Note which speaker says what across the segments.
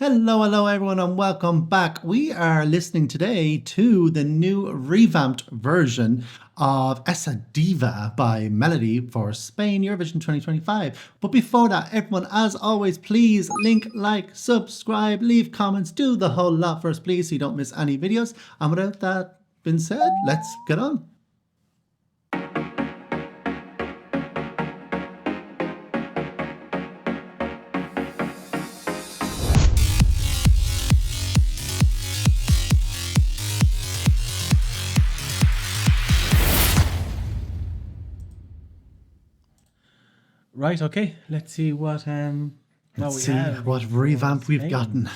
Speaker 1: Hello, everyone, and welcome back. We are listening today to the new revamped version of Esa Diva by Melody for Spain Eurovision 2025. But before that, everyone, as always, please link, like, subscribe, leave comments, do the whole lot for us, please, so you don't miss any videos. And without that being said, let's get on.
Speaker 2: Right, okay. Let's see what
Speaker 1: Let's see what revamp we've gotten.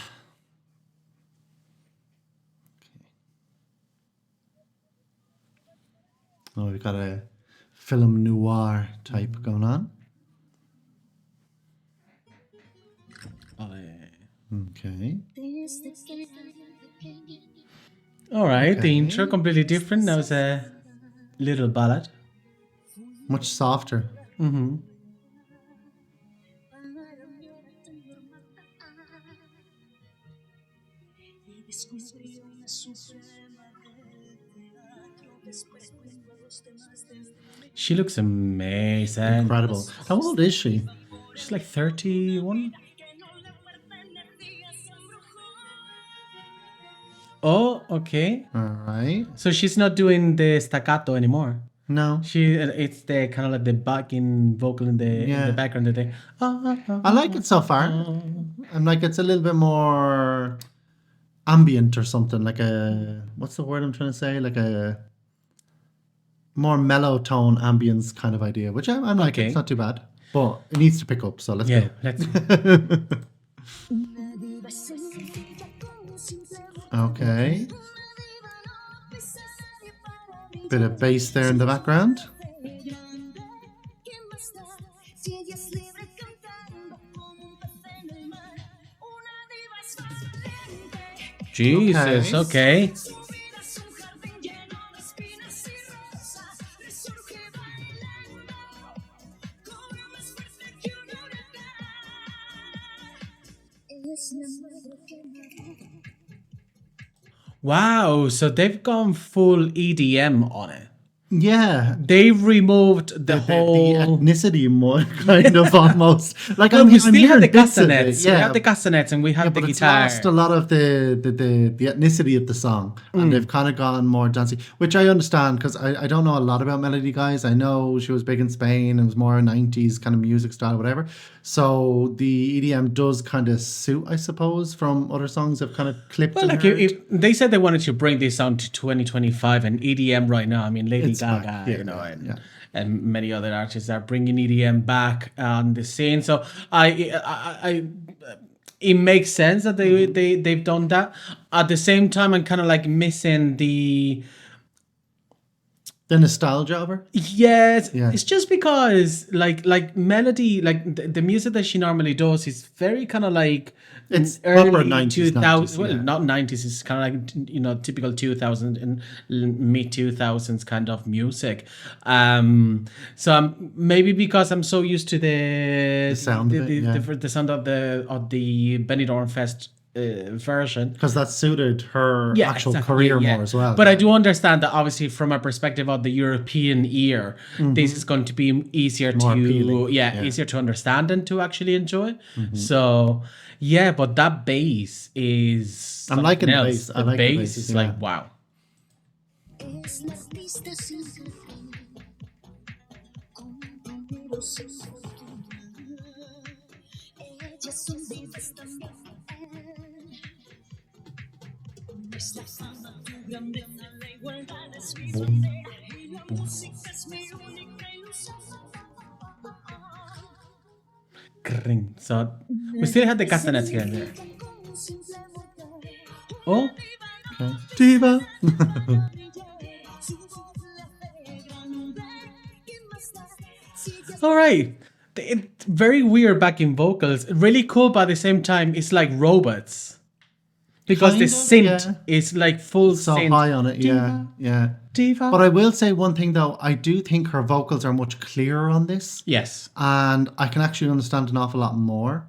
Speaker 1: Oh, we've got a film noir type going on. Okay.
Speaker 2: All right,
Speaker 1: Okay.
Speaker 2: the intro completely different. That was a little ballad.
Speaker 1: Much softer.
Speaker 2: Mm-hmm. She looks amazing.
Speaker 1: Incredible. How old is she?
Speaker 2: She's like 31. Oh, okay.
Speaker 1: All right.
Speaker 2: So she's not doing the staccato anymore.
Speaker 1: No.
Speaker 2: It's the kind of like the backing vocal in the background. The thing.
Speaker 1: I like it so far. I'm like, it's a little bit more ambient or something. Like a, what's the word I'm trying to say? Like a more mellow tone ambience kind of idea, which I'm like,
Speaker 2: Okay.
Speaker 1: it's not too bad. But it needs to pick up, so let's
Speaker 2: Yeah,
Speaker 1: go.
Speaker 2: let's.
Speaker 1: Okay. Bit of bass there in the background.
Speaker 2: Jesus, okay. Wow, so they've gone full EDM on it.
Speaker 1: Yeah.
Speaker 2: They've removed the
Speaker 1: The
Speaker 2: whole.
Speaker 1: ethnicity more kind of almost. Like
Speaker 2: Well, we still
Speaker 1: hearing
Speaker 2: have the
Speaker 1: bits of it,
Speaker 2: castanets. We have the castanets and we have the
Speaker 1: but it's
Speaker 2: guitar.
Speaker 1: lost a lot of the ethnicity of the song, and they've kind of gone more dancey, which I understand because I don't know a lot about Melody, guys. I know she was big in Spain. It was more 90s kind of music style, whatever. So the EDM does kind of suit, I suppose, from other songs I've kind of clipped.
Speaker 2: Well,
Speaker 1: and
Speaker 2: like
Speaker 1: heard.
Speaker 2: if they said they wanted to bring this on to 2025 and EDM right now. I mean, Lady
Speaker 1: It's
Speaker 2: Gaga,
Speaker 1: back, yeah,
Speaker 2: you know,
Speaker 1: yeah.
Speaker 2: and many other artists are bringing EDM back on the scene. So I it makes sense that they've done that. At the same time, I'm kind of like missing the.
Speaker 1: The nostalgia of her.
Speaker 2: Yes,
Speaker 1: Yeah.
Speaker 2: it's just because like Melody, like the music that she normally does is very kind of like
Speaker 1: It's
Speaker 2: early
Speaker 1: proper 90s,
Speaker 2: 2000s. Well,
Speaker 1: yeah.
Speaker 2: not 90s. It's kind of like typical 2000 and mid 2000s kind of music. So maybe because I'm so used to the
Speaker 1: sound of it,
Speaker 2: the sound of the Benidorm Fest version.
Speaker 1: Because that suited her actual
Speaker 2: exactly,
Speaker 1: career
Speaker 2: yeah.
Speaker 1: more as well.
Speaker 2: But I do understand that obviously from a perspective of the European ear, this is going to be easier
Speaker 1: More
Speaker 2: to
Speaker 1: appealing,
Speaker 2: easier to understand and to actually enjoy. So yeah, but that bass is
Speaker 1: I'm liking the
Speaker 2: something
Speaker 1: bass.
Speaker 2: else.
Speaker 1: I like the
Speaker 2: bass
Speaker 1: bass,
Speaker 2: is
Speaker 1: yeah.
Speaker 2: like wow. Kring. So we still had the castanets here. Yeah. Oh,
Speaker 1: Okay. Diva.
Speaker 2: all right. It's very weird backing vocals. Really cool, but at the same time, it's like robots. Because the
Speaker 1: Kind of,
Speaker 2: synth
Speaker 1: yeah.
Speaker 2: is like full
Speaker 1: So
Speaker 2: synth.
Speaker 1: high on it, yeah, yeah.
Speaker 2: Diva.
Speaker 1: But I will say one thing though, I do think her vocals are much clearer on this,
Speaker 2: Yes.
Speaker 1: and I can actually understand an awful lot more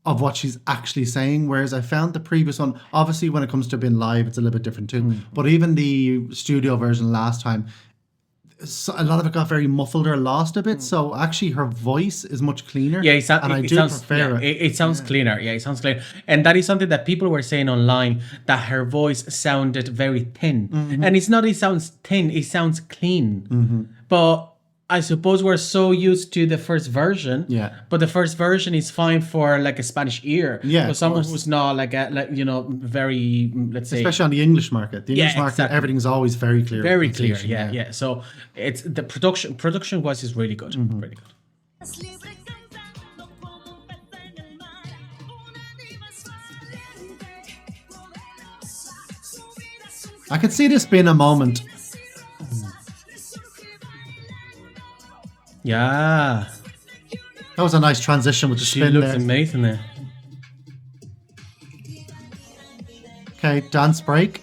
Speaker 1: of what she's actually saying. Whereas I found the previous one, obviously when it comes to being live, it's a little bit different too. But even the studio version last time, so a lot of it got very muffled or lost a bit. So actually her voice is much cleaner.
Speaker 2: Yeah,
Speaker 1: and I do prefer it.
Speaker 2: It sounds cleaner. Yeah, it sounds clear. And that is something that people were saying online, that her voice sounded very thin. And it's not it sounds thin, it sounds clean. But I suppose we're so used to the first version.
Speaker 1: Yeah.
Speaker 2: But the first version is fine for like a Spanish ear.
Speaker 1: Yeah,
Speaker 2: For
Speaker 1: of
Speaker 2: someone
Speaker 1: course.
Speaker 2: who's not like very, let's say,
Speaker 1: Especially on the English market. The English
Speaker 2: Yeah,
Speaker 1: market,
Speaker 2: exactly.
Speaker 1: everything's always very clear.
Speaker 2: very clear.
Speaker 1: pronunciation,
Speaker 2: Yeah. So it's the production wise is really good. Really good.
Speaker 3: Es libre cantando como un pez en el mar. Una diva es valiente, poderosa. Su vida es un
Speaker 1: I could see this being a moment.
Speaker 2: Yeah.
Speaker 1: That was a nice transition with the
Speaker 2: She
Speaker 1: spin
Speaker 2: looks
Speaker 1: there.
Speaker 2: amazing there.
Speaker 1: Okay, dance break.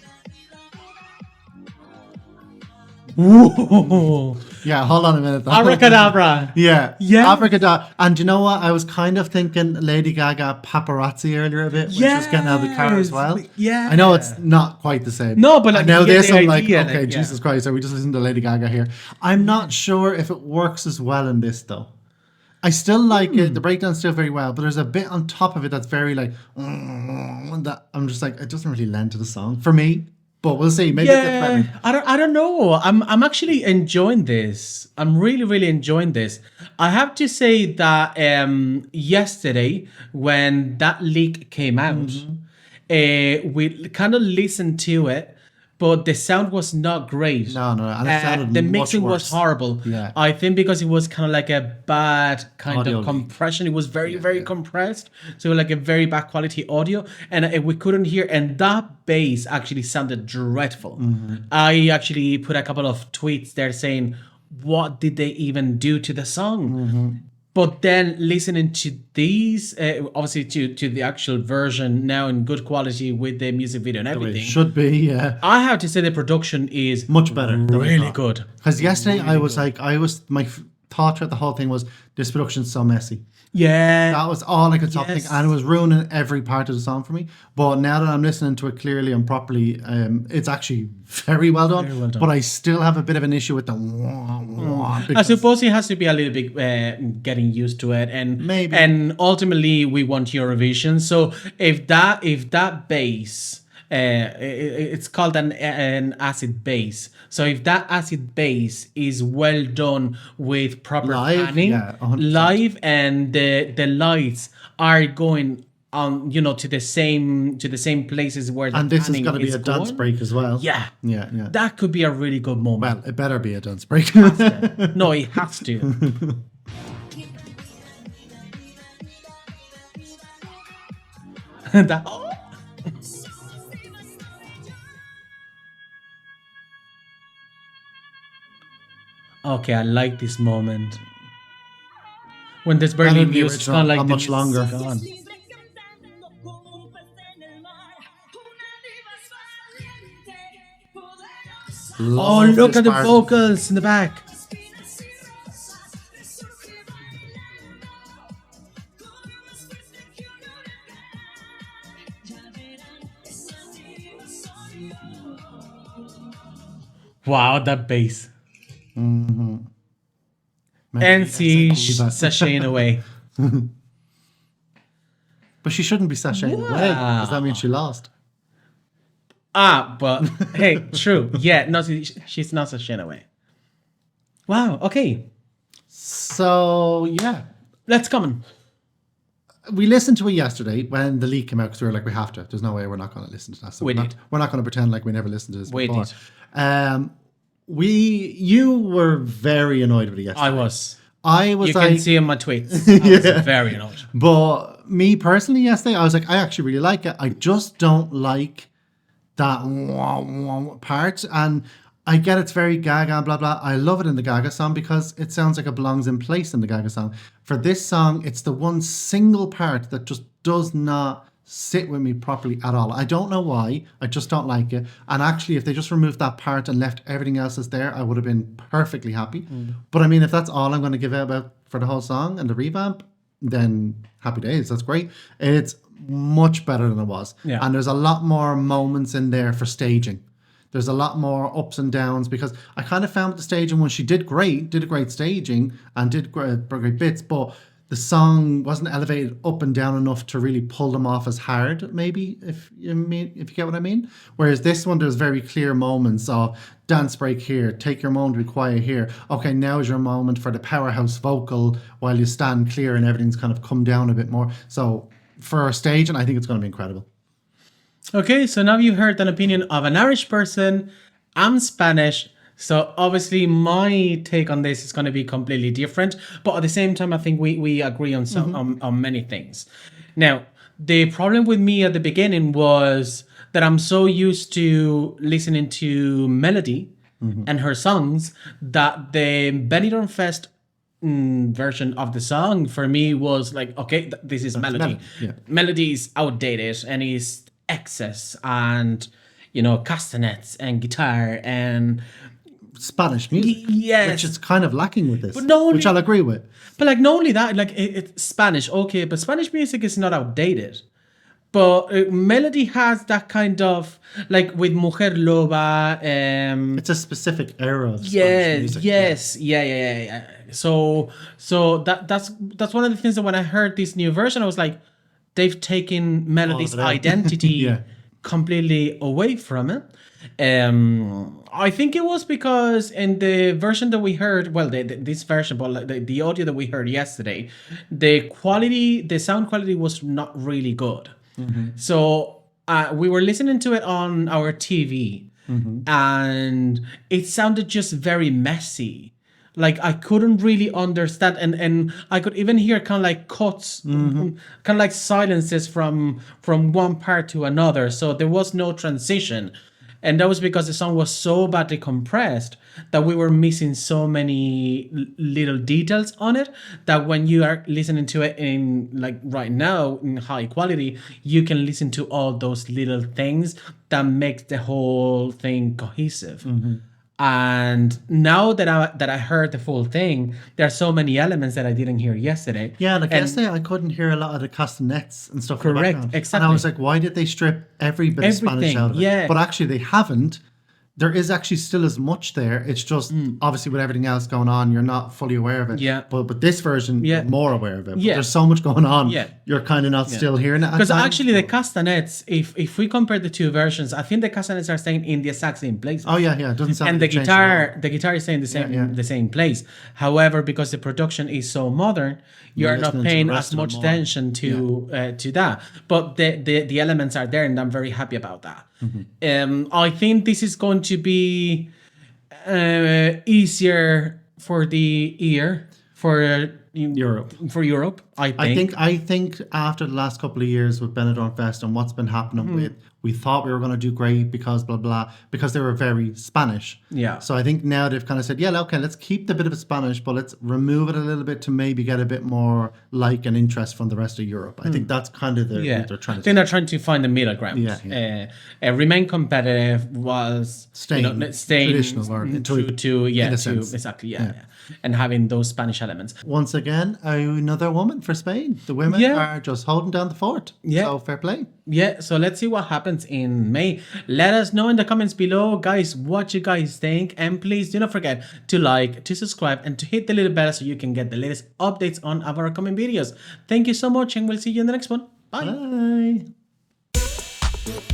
Speaker 2: Whoa.
Speaker 1: Yeah, hold on a minute.
Speaker 2: Abracadabra.
Speaker 1: Yeah.
Speaker 2: Yeah.
Speaker 1: Abracadabra. And you know what? I was kind of thinking Lady Gaga paparazzi earlier a bit when she was getting out of the car as well.
Speaker 2: Yeah.
Speaker 1: I know it's not quite the same.
Speaker 2: No, but, like,
Speaker 1: And now
Speaker 2: you get
Speaker 1: this,
Speaker 2: the
Speaker 1: I'm like,
Speaker 2: idea,
Speaker 1: okay,
Speaker 2: like, yeah.
Speaker 1: Jesus Christ, are we just listening to Lady Gaga here? I'm not sure if it works as well in this though. I still like it. The breakdown's still very well, but there's a bit on top of it that's very like, that I'm just like, it doesn't really lend to the song for me. But we'll see. Maybe it gets better.
Speaker 2: I don't know. I'm actually enjoying this. I'm really enjoying this. I have to say that yesterday when that leak came out, we kind of listened to it, but the sound was not great.
Speaker 1: No, and it sounded
Speaker 2: the
Speaker 1: much
Speaker 2: mixing was
Speaker 1: worse.
Speaker 2: horrible.
Speaker 1: Yeah.
Speaker 2: I think because it was kind of like a bad kind
Speaker 1: Audio
Speaker 2: of
Speaker 1: leak.
Speaker 2: compression. It was very compressed, so like a very bad quality audio, and we couldn't hear. And that bass actually sounded dreadful. I actually put a couple of tweets there saying, "What did they even do to the song?" But then listening to these, obviously to the actual version now in good quality with the music video and
Speaker 1: It
Speaker 2: everything,
Speaker 1: should be, yeah.
Speaker 2: I have to say the production is
Speaker 1: Much better than I
Speaker 2: really
Speaker 1: thought.
Speaker 2: good.
Speaker 1: Because yesterday I was like, my thought throughout the whole thing was, this production's so messy.
Speaker 2: Yeah.
Speaker 1: That was all I could stop
Speaker 2: Yes.
Speaker 1: thinking, and it was ruining every part of the song for me. But now that I'm listening to it clearly and properly, it's actually very well done.
Speaker 2: Very well done.
Speaker 1: But I still have a bit of an issue with the wah, wah,
Speaker 2: I
Speaker 1: because
Speaker 2: suppose it has to be a little bit getting used to it, and
Speaker 1: Maybe.
Speaker 2: and ultimately we want Eurovision. So if that bass, it's called an acid bass. So if that acid bass is well done with proper
Speaker 1: Live,
Speaker 2: panning,
Speaker 1: yeah, 100%.
Speaker 2: live, and the lights are going on, to the same places where the
Speaker 1: and this is
Speaker 2: panning
Speaker 1: going to be a dance
Speaker 2: going.
Speaker 1: break as well.
Speaker 2: Yeah.
Speaker 1: Yeah.
Speaker 2: That could be a really good moment.
Speaker 1: Well, it better be a dance break.
Speaker 2: No, it has to. That, oh. Okay, I like this moment. When there's barely
Speaker 1: Better than the
Speaker 2: music, it's
Speaker 1: original,
Speaker 2: not like
Speaker 1: how
Speaker 2: the
Speaker 1: much
Speaker 2: music's
Speaker 1: longer?
Speaker 2: gone.
Speaker 3: libre cantando como un pez en el mar. Una diva es valiente, poderosa.
Speaker 2: Oh,
Speaker 1: Love
Speaker 2: look
Speaker 1: this
Speaker 2: at the
Speaker 1: part.
Speaker 2: vocals in the back. Wow, that bass.
Speaker 1: Maybe
Speaker 2: NC
Speaker 1: Esa Diva.
Speaker 2: sashaying away.
Speaker 1: But she shouldn't be sashaying away, because that means she lost.
Speaker 2: But hey, true. Yeah, no, she's not sashaying away. Wow, okay.
Speaker 1: So, yeah.
Speaker 2: Let's come on.
Speaker 1: We listened to it yesterday when the leak came out because we were like, we have to. There's no way we're not going to listen to that. So
Speaker 2: We
Speaker 1: we're
Speaker 2: did.
Speaker 1: not going to pretend like we never listened to this
Speaker 2: We
Speaker 1: before.
Speaker 2: did.
Speaker 1: You were very annoyed with it yesterday.
Speaker 2: I was.
Speaker 1: I was
Speaker 2: You
Speaker 1: like,
Speaker 2: can see in my tweets. I was very annoyed.
Speaker 1: but me personally yesterday, I was like, I actually really like it. I just don't like that wah, wah part. And I get it's very Gaga, blah, blah. I love it in the Gaga song because it sounds like it belongs in place in the Gaga song. For this song, it's the one single part that just does not sit with me properly at all. I don't know why. I just don't like it. And actually, if they just removed that part and left everything else as there, I would have been perfectly happy. But I mean, if that's all I'm going to give out about for the whole song and the revamp, then happy days. That's great. It's much better than it was.
Speaker 2: Yeah.
Speaker 1: And there's a lot more moments in there for staging. There's a lot more ups and downs because I kind of found the staging when she did a great staging and did great bits, but the song wasn't elevated up and down enough to really pull them off as hard, maybe, if you get what I mean. Whereas this one, there's very clear moments of dance break here, take your moment to be quiet here. Okay, now is your moment for the powerhouse vocal while you stand clear and everything's kind of come down a bit more. So for staging, I think it's going to be incredible.
Speaker 2: Okay, so now you heard an opinion of an Irish person. I'm Spanish. So obviously my take on this is going to be completely different. But at the same time, I think we agree on some on many things. Now, the problem with me at the beginning was that I'm so used to listening to Melody and her songs that the Benidorm Fest version of the song for me was like, okay, this is Melody.
Speaker 1: Melody, yeah.
Speaker 2: Melody is outdated and is excess and, castanets and guitar and
Speaker 1: Spanish music,
Speaker 2: yes.
Speaker 1: which is kind of lacking with this,
Speaker 2: no,
Speaker 1: which I'll agree with.
Speaker 2: But like, not only that, like it's Spanish, okay, but Spanish music is not outdated. But Melody has that kind of, like with Mujer Loba.
Speaker 1: It's a specific era of Spanish
Speaker 2: Yes,
Speaker 1: music.
Speaker 2: yes, yeah. So that's one of the things that when I heard this new version, I was like, they've taken Melody's
Speaker 1: it out.
Speaker 2: identity
Speaker 1: Yeah.
Speaker 2: completely away from it. I think it was because in the version that we heard, well, this version, but like the audio that we heard yesterday, the sound quality was not really good. So we were listening to it on our TV, and it sounded just very messy. Like I couldn't really understand, and I could even hear kind of like cuts, kind of like silences from one part to another. So there was no transition, and that was because the song was so badly compressed that we were missing so many little details on it. That when you are listening to it in like right now in high quality, you can listen to all those little things that makes the whole thing cohesive. And now that I heard the full thing, there are so many elements that I didn't hear yesterday.
Speaker 1: Yeah, like
Speaker 2: And-
Speaker 1: yesterday I couldn't hear a lot of the castanets and stuff.
Speaker 2: Correct,
Speaker 1: in the background. And
Speaker 2: exactly.
Speaker 1: I was like, why did they strip every bit of Spanish
Speaker 2: Everything,
Speaker 1: out of it?
Speaker 2: yeah.
Speaker 1: But actually they haven't. There is actually still as much there. It's just obviously with everything else going on, you're not fully aware of it.
Speaker 2: Yeah.
Speaker 1: But this version,
Speaker 2: Yeah.
Speaker 1: you're more aware of it. But
Speaker 2: Yeah.
Speaker 1: there's so much going on.
Speaker 2: Yeah.
Speaker 1: You're kind of not still hearing it. at
Speaker 2: Because
Speaker 1: times.
Speaker 2: actually the castanets, if we compare the two versions, I think the castanets are staying in the exact same place.
Speaker 1: Oh yeah, it doesn't sound.
Speaker 2: And
Speaker 1: like
Speaker 2: the
Speaker 1: it changed at all.
Speaker 2: guitar is staying
Speaker 1: yeah.
Speaker 2: the same place. However, because the production is so modern, you
Speaker 1: You're
Speaker 2: are not
Speaker 1: listening to
Speaker 2: paying
Speaker 1: the rest
Speaker 2: as
Speaker 1: of it
Speaker 2: much
Speaker 1: more.
Speaker 2: attention to that. But the elements are there, and I'm very happy about that. I think this is going to be easier for the ear for
Speaker 1: Europe.
Speaker 2: For Europe, I think.
Speaker 1: I think after the last couple of years with Benidorm Fest and what's been happening with, we thought we were going to do great because blah blah because they were very Spanish.
Speaker 2: Yeah.
Speaker 1: So I think now they've kind of said, yeah, okay, let's keep the bit of Spanish, but let's remove it a little bit to maybe get a bit more like and interest from the rest of Europe. I think that's kind of what they're trying
Speaker 2: I
Speaker 1: to
Speaker 2: think
Speaker 1: do.
Speaker 2: they're trying to find the middle ground.
Speaker 1: Yeah,
Speaker 2: Remain competitive was
Speaker 1: Staying traditional or
Speaker 2: true to
Speaker 1: in a sense.
Speaker 2: exactly yeah. And having those Spanish elements.
Speaker 1: Once again, another woman for Spain. The women
Speaker 2: Yeah.
Speaker 1: are just holding down the fort.
Speaker 2: Yeah.
Speaker 1: So fair play.
Speaker 2: Yeah, so let's see what happens in May. Let us know in the comments below, guys, what you guys think. And please do not forget to like, to subscribe, and to hit the little bell so you can get the latest updates on our upcoming videos. Thank you so much, and we'll see you in the next one. Bye.
Speaker 1: Bye.